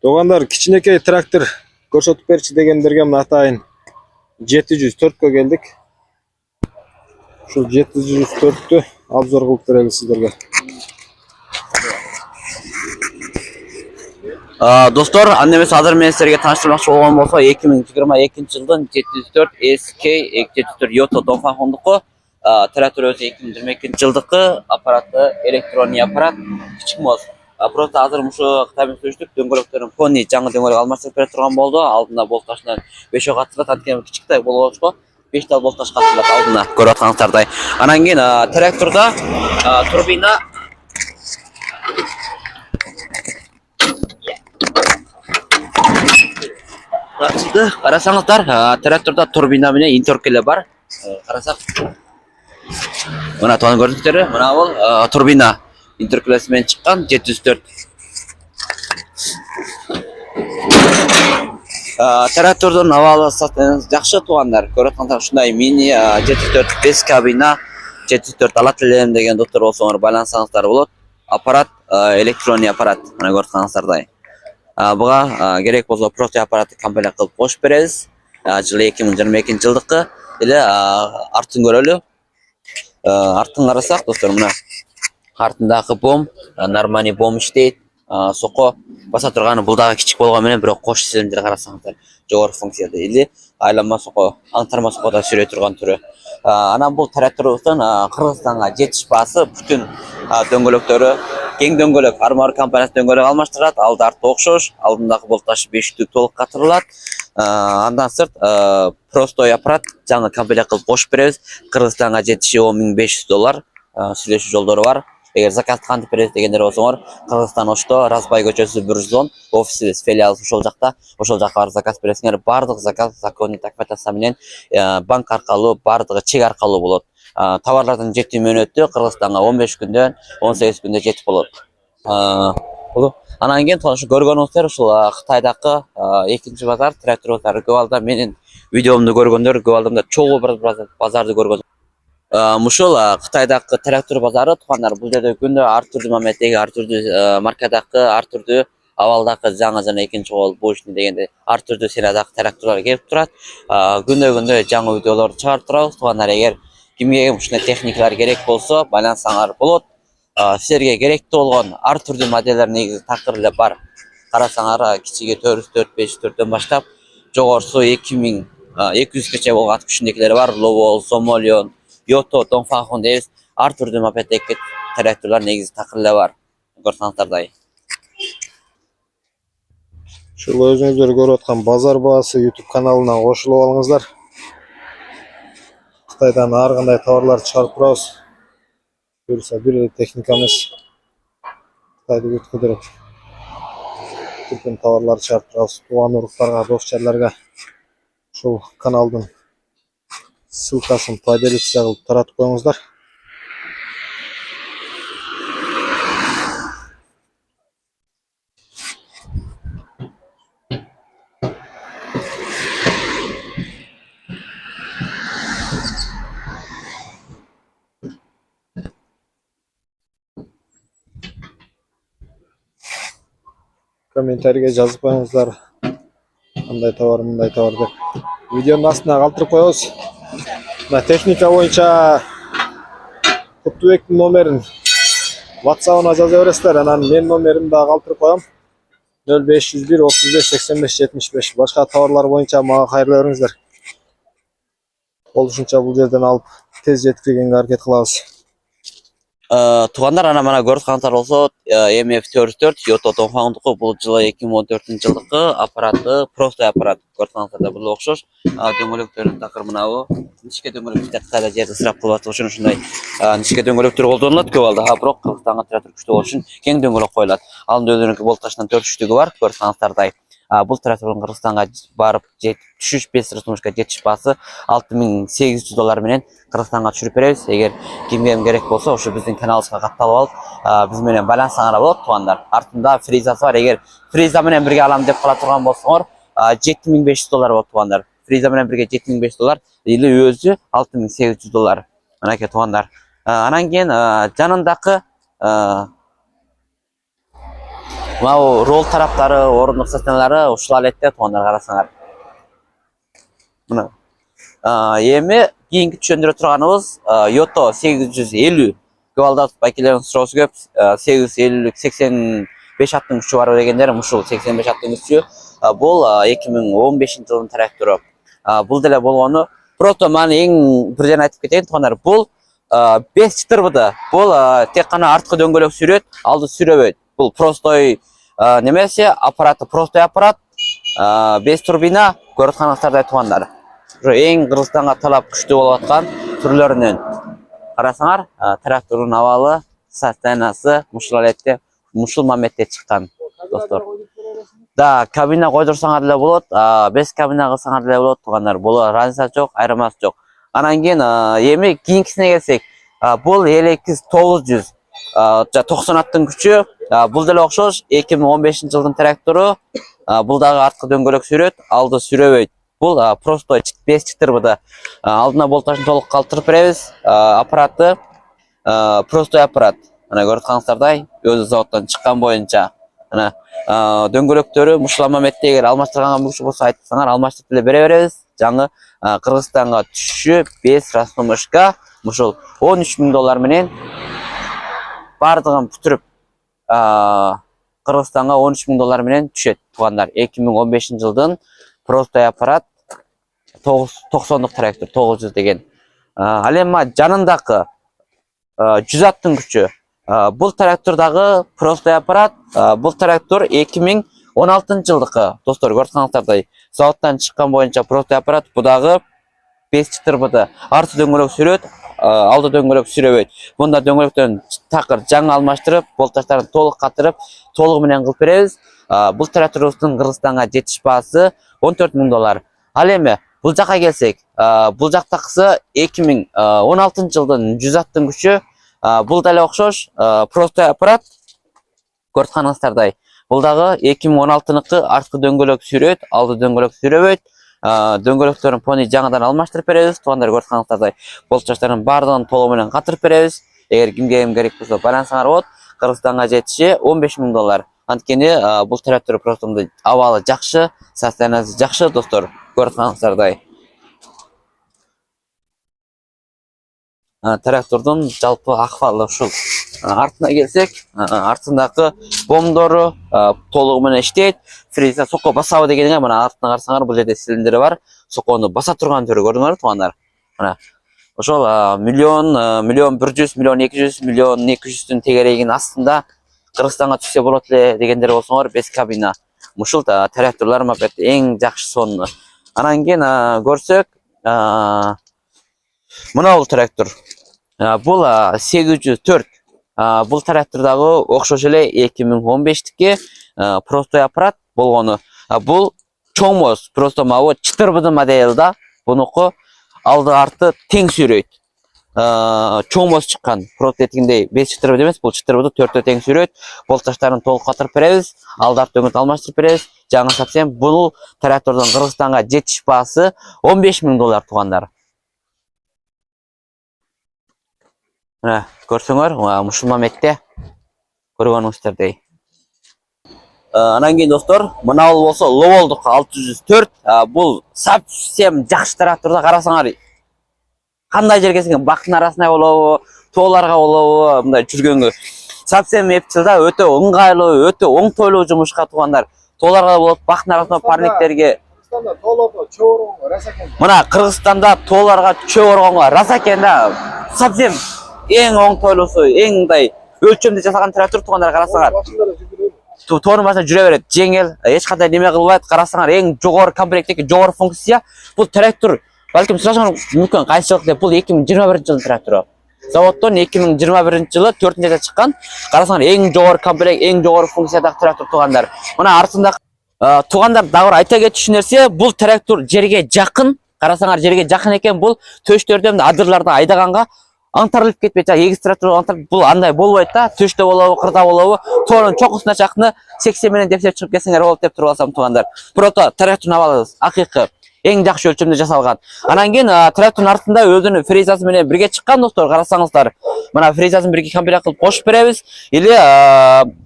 Doğanlar кичинекей трактор көрсөтүп берчи дегендерге мына атайын 704 келдик. Ушул 704-тү обзор кылып берели сиздерге. Достор, анда эмес азыр мен силерге тааныштырмакчы болгон болсо 2022-жылдын 704 SK 704 Yoto Dongfang'дыкы трактор өзү 2022-жылдыкы аппараты электроний аппарат кичикмоз. Просто азыр мушу Кытаймен сүйлөштүк, дөңгөлөктөрүн Pony жаңы дөңгөлөк алмаштырып берип турган болду. Алдына болташынан 5 катылат, анткени кичиктай болгочко 5 тал болташ катылат алдына, көрүп атканыңыздардай. Анан кийин тракторда турбина карасаңыздар, тракторда турбина менен интеркеле бар. Карасак, мына тоон көрдүңүздөр, мына бул турбина интеркелеси менен чыккан 704. Трактордун абалы жакшы туугандар. Көрүп аткандар ушундай мини 704 5 кабина 704 алат элем деген доктор болсоңор байлансаңыздар болот. Аппарат электроний аппарат, мына көрүп атканыңыздардай. Буга керек болсо просто аппаратты комплект кылып кошуп беребиз. Жылы 2022-жылдыкы эле артын көрөлү. Артын карасак, достор, мына артындагы бом, нормальный бом иштейт. Сокко баса турганы бул дагы кичик болгону менен, бирок кош силимдер карасаңыздар жогору функцияда или айланма сокко, аңтарма соккода сүрөй турган түрү. Анан бул тракторубуздун Кыргызстанга жетиш баасы бүтүн дөңгөлөктөрү кең дөңгөлөк, армар компаниясы дөңгөлөк алмаштырат. Алды арты окшош, алдындагы болташ 5 толук катырылат. Андан сырт простой аппарат жаңы комплект кылып кошуп беребиз. Кыргызстанга жетиши $10.500 сүйлөшүү жолдору бар. Эгер заказ кантип беребиз дегендер болсоңор, Кыргызстан Ошто, Разбай көчөсү 110, офисибиз, филиалыбыз ошол жакта барып заказ бересиңер. Бардык заказ законный такпатаса менен банк аркылуу, бардыгы чек аркылуу болот. Товарлардын жетүү мөөнөтү Кыргызстанга 15 күндөн 18 күндө жетип болот. Анан кийин ошо көргөнүңүздөр ушул Кытайдагы экинчи базар, трактор базары Гүвалда менин видеомду көргөндөр, Гүвалда чогуу бир базарды көргөн. Мушул Кытайдагы трактор базары туугандар, бул жерде күндө ар түрдүү мамлектеги, ар түрдүү маркадагы, ар түрдүү абалдагы жаңы жана экинчи кол бушни дегенде ар түрдүү сериядагы тракторлор келип турат. Күндө жаңы видеолорду чыгарып турабыз. Туугандар, эгер кимге ушундай техникалар керек болсо, байлансаңар болот. Силерге керектүү болгон ар түрдүү модельдер негизи такыр эле бар. Карасаңар, кичиги 404, 504дөн баштап жогорусу 2200гече болгон ат күчүндөгүлөр бар. Lowell, Somolion, Yoto, Dongfang дейбиз. Ар түрдүү мопеддеги тракторлор негизи такыр эле бар. Көрсөңүздардай. Ушул өзүңүздөр көрүп аткан базар баасы YouTube каналына кошулуп алыңыздар. Кытайдан ар кандай товарлар чыгарып турабыз. Буюрса бир эле техника эмес. Кытайды бүткүлдүрөп түркүн товарлар чыгарып турабыз. Тууган уруктарга, дос жарларга ушул каналдын ссылкасын поделиться кылып таратып коюңуздар. Комментарийге жазып коюңуздар. Кандай товар, мындай товар деп. Видеонун астына калтырып коебуз. Мына техника боюнча Куттубектин номерин WhatsApp-ына жаза бересиздер. Анан менин номеримди да калтырып коем. 0501 35 85 75. Башка товарлар боюнча мага кайрыла бериңиздер. Болушунча бул жерден алып тез жеткиргенге аракет кылабыз. Туугандар, ана көрүп аткандар болсо, MF44 Yoto Dongfang'дыкы бул жылы 2014-жылдыкы аппараты, простой аппарат. Көрүп аткандар бул окшош. Дөңгөлөктөрүн такыр мына бу. Ничке дөңгөлөктөр Кытайда жерде сырап кылып атыш үчүн ушундай ничке дөңгөлөктөр колдонулат Гүвалда. Бирок Кыргызстанга трактор күчтүү болуш үчүн кең дөңгөлөк коюлат. Алдында өзүнүнкү болташынан 4-3түгү бар, көрүп аткандардай. Бул трактордун Кыргызстанга барып түшүш 5 ресурска жетиш баасы $6.800 менен Кыргызстанга түшүрүп беребиз. Эгер кимге керек болсо, ошо биздин каналыбызга катталып алып, биз менен байлансаңар болот, туугандар. Артында фризасы бар. Эгер фриза менен бирге алам деп кала турган болсоңор, $7.500 болот, туугандар. Фриза менен бирге $7.500 или өзү $6.800. Анакей туугандар. Анан кийин жанындагы Мынау рол тараптары, орындық системалары ушул алетте туугандар карасаңар. Мына. Эми кийинки түшүндүрө турганыбыз Yoto 850 квадрат байкелердин суроосу көп. 850 85 аттын күчү бар дегендер ушул 85 аттын күчү. Бул 2015 жылдын трактору. Бул деле болгону просто мен эң бир жерин айтып кетейин туугандар. Бул 5 чытырбыды. Бул тек кана арткы дөңгөлөк сүрөт, алды сүрөбөйт. Бул простой немесе аппараты простой аппарат. 5 турбина көрүп атканыңыздардай туугандар. Эң Кыргызстанга талап күчтүү болуп аткан түрлөрүнөн. Карасаңар, трактордун абалы, состояниясы ушул алетте, ушул маметте чыккан, достор. Да, кабина койдурсаңар деле болот, без кабина кылсаңар деле болот туугандар. Бул разница жок, айырмасы жок. Анан кийин эми кийинкисине келсек, бул LX 900 90 аттын күчү. Бул деле окшош 2015 жылдын трактору. Бул дагы арткы дөңгөлөк сүрөт, алды сүрөбөйт. Бул просто 5 чытырбыды. Алдына болтажын толук калтырып беребиз. Аппараты простой аппарат. Ана көрүп атканыңыздардай, өзү заводдон чыккан боюнча. Ана дөңгөлөктөрү ушул маметте эгер алмаштырганга мүмкүнчүлүк болсо айтсаңар, алмаштырып деле бере беребиз. Жаңы Кыргызстанга түшү без расхлымышка ушул $13,000 менен бардыгын бүтүрүп Кыргызстанга $13,000 менен түшөт туугандар. 2015 жылдын простой аппарат 90 трактор 900 деген. Ал эми жанындагы 100 аттын күчү. Бул трактор дагы простой аппарат. Бул трактор 2016 жылдыкы. Достор, көрсөңүздөрдөй, заводдон чыккан боюнча простой аппарат. Бу дагы 5 чытырбыды. Арты дөңгөлөк сүрөт, алды дөңгөлөк сүрөбөйт. Бунда дөңгөлөктөн такыр жаңы алмаштырып, болташтарын толук катырып, толугу менен кылып беребиз. Бул тракторубуздун Кыргызстанга жетиш баасы $14,000. Ал эми бул жака келсек, бул жактакысы 2016 жылдын 100 аттын күчү. Бул деле окшош, простой аппарат. Көрүп атканыңыздардай. Бул дагы 2016-ныкы арткы дөңгөлөк сүрөт, алды дөңгөлөк сүрөбөйт. Дөңгөлөктөрүн пони жаңыдан алмаштырып беребиз. Туугандар, көрүп атканыңыздардай. Болчаштарын бардыгын толугу менен катырып беребиз. Эгер кимге керек болсо байлансаңар болот. Кыргызстанга жетиши $15,000. Анткени бул трактор просто абалы жакшы, состояниясы жакшы, достор. Көрүп атканыңыздардай. Трактордун жалпы акыбалы ушул. Артына келсек, артындагы бомдору толугу менен иштейт. Фреза сокко басабы дегенге мына артына карасаңар, бул жерде цилиндри бар. Соккону баса турган түрү көрдүңөр туугандар. Мына ошол миллион 100, миллион 200, миллион 200-дүн тегерегинин астында Кыргызстанга түшсө болот эле дегендер болсоңор, без кабина. Ушул тракторлор макет эң жакшы сонну. Анан кийин көрсөк, мына бул трактор. Бул 804. Бул трактор дагы окшош эле 2015-тики простой аппарат болгону. Бул чоң моз, просто мабы чытырбыдын модели да. Бунуку алды арты тең сүрөйт. Чоң моз чыккан. Просто этигиндей 5 чытырбыды эмес, бул чытырбыды 4тө тең сүрөйт. Болташтарын толук катырып беребиз. Алды арты дөңгөлөктү алмаштырып беребиз. Жаңы совсем бул трактордун Кыргызстанга жетиш баасы $15,000 туугандар. Мына көрсөңөр, ушул маметте көргөнүңүздөрдөй. Анан кийин достор, мына болсо Lowell'дук 604. Бул совсем жакшы трактор да, карасаңар. Кандай жерге келсең, бактын арасына болобу, тооларга болобу, мындай жүргөнгө совсем эпчил да, өтө ыңгайлуу, өтө оңтойлуу жумушка туугандар. Тооларга болот, бактын арасына парниктерге. Тоолорго чөө оргонго расакен. Мына Кыргызстанда тооларга чөө оргонго расакен да. Совсем эң оңтойлуусу, эң мындай өлчөмдүү жасалган трактор туугандар, карасаңар. Тоонун башында жүрө берет, жеңил, эч кандай неме кылбайт. Карасаңар, эң жогору комплекттеги жогору функция. Бул трактор балким сурашыңар мүмкүн кайсылык деп, бул 2021 жылдын трактору. Заводдон 2021 жылы 4-айда чыккан. Карасаңар, эң жогору комплект, эң жогору функциядагы трактор туугандар. Мына артында туугандар дагы айта кетчү нерсе, бул трактор жерге жакын. Карасаңар, жерге жакын экен. Бул төштөрдөн адырларды айдаганга аңтарылып кетпейт. Эгиз трактор аңтарылып, бул андай болбойт да. Төштө болобу, кырда болобу, тоонун чокусуна чакны 80 менен депсеп чыгып кетсеңер болот деп туруп алсам туугандар. Просто трактордун абалы акыйкы эң жакшы өлчөмдө жасалган. Анан кийин трактордун артында өзүнүн фрезасы менен бирге чыккан, достор, карасаңыздар. мына фрезасын бирге комплект кылып кошуп беребиз. Или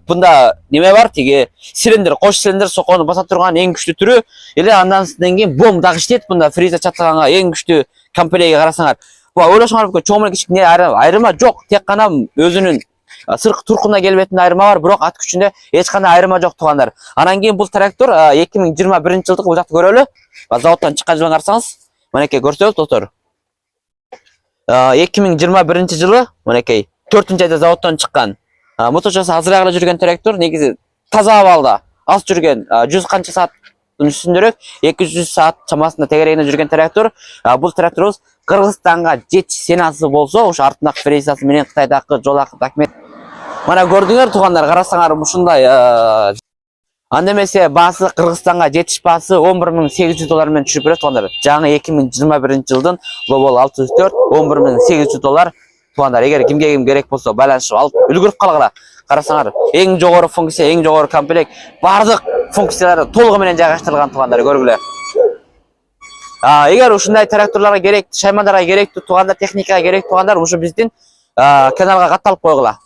бунда неме бар, тиги цилиндр, кош цилиндр сокону баса турган эң күчтүү түрү. Или андан кийин бом дагы иштейт. Бунда фреза чатаганга эң күчтүү комплектти карасаңар. Бу ойлошоңор чоң кичик не айырма жок. Тек гана өзүнүн сырткы туркуна келбетинде айырма бар, бирок ат күчүндө эч кандай айырма жок туугандар. Анан кийин бул трактор 2021-жылдык бул жакты көрөлү. Заводдон чыккан жылын карасаңыз, мынакей көрсөңүз достор. 2021-жылы мынакей 4-айда заводдон чыккан. Моточосы азыраак эле жүргөн трактор, негизи таза абалда. Аз жүргөн 100 канча сааттын үстүндөрөөк, 200 саат чамасында тегерегинде жүргөн трактор. Бул тракторубуз Кыргызстанга жетиш сенасы болсо, ошо артындагы фрезасы менен Кытайдагы жолакы документ. Мана көрдүңөр туугандар, карасаңар ушундай. Анда эмесе баасы Кыргызстанга жетиш баасы $11,800 менен түшүп берет туугандар. Жаңы 2021-жылдын Global 604 $11,800 туугандар. Эгер кимге керек болсо байланышып алып үлгүрүп калгыла. Карасаңар, эң жогору функция, эң жогору комплект, бардык функциялары толугу менен жайгаштырылган туугандар, көргүлө. Эгер ушундай тракторлорго керек, шаймандарга керек туугандар, техникага керек туугандар, ушу биздин каналга катталып койгула.